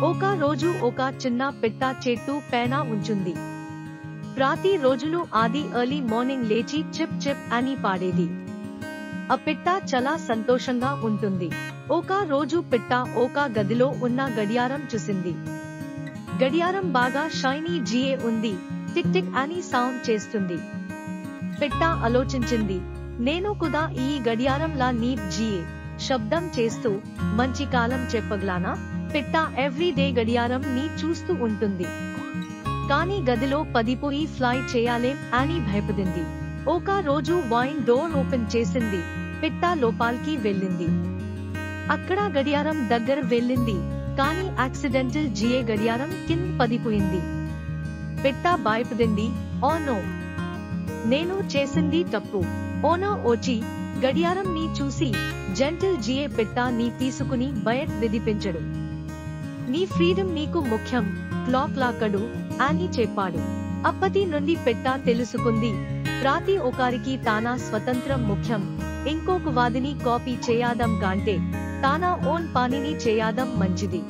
ఒక రోజు ఒక చిన్న పిట్ట చెట్టు పైన ఉంచుంది. ప్రతి రోజులు అది ఎర్లీ మార్నింగ్ లేచి చిప్ చిప్ అని పాడేది. ఆ పిట్ట చాలా సంతోషంగా ఉంటుంది. ఒక రోజు పిట్ట ఒక గదిలో ఉన్న గడియారం చూసింది. గడియారం బాగా షైనీ జియే ఉంది, టిక్ టిక్ అని సౌండ్ చేస్తుంది. పిట్ట ఆలోచించింది, నేను కూడా ఈ గడియారంలా నీట్ జియే శబ్దం చేస్తూ మంచి కాలం చెప్పగలనా? పిట్ట ఎవ్రీడే గడియారం ని చూస్తూ ఉంటుంది. కానీ గదిలో పడిపోయి ఫ్లై చేయాలేం అని భయపడింది. ఒక రోజు వైన్ డోర్ ఓపెన్ చేసింది. పిట్ట లోపలికి వెళ్ళింది. అక్కడ గడియారం దగ్గర వెళ్ళింది, కానీ యాక్సిడెంటల్ జియే గడియారం కింద పడిపోయింది. పిట్ట భయపడింది. ఓ నో, నేను చేసింది తప్పు. ఓనర్ వచ్చి గడియారం ని చూసి జెంటిల్ జియే పిట్ట ని తీసుకుని బయట విదిపించడు. నీ ఫ్రీడమ్ నీకు ముఖ్యం, క్లాక్ లాకడు అని చెప్పాడు. అప్పటి నుండి పిట్ట తెలుసుకుంది, ప్రతి ఒక్కరికి తన స్వతంత్రం ముఖ్యం. ఇంకొక వాదిని కాపీ చేయడం కంటే తన ఓన్ పనిని చేయడం మంచిది.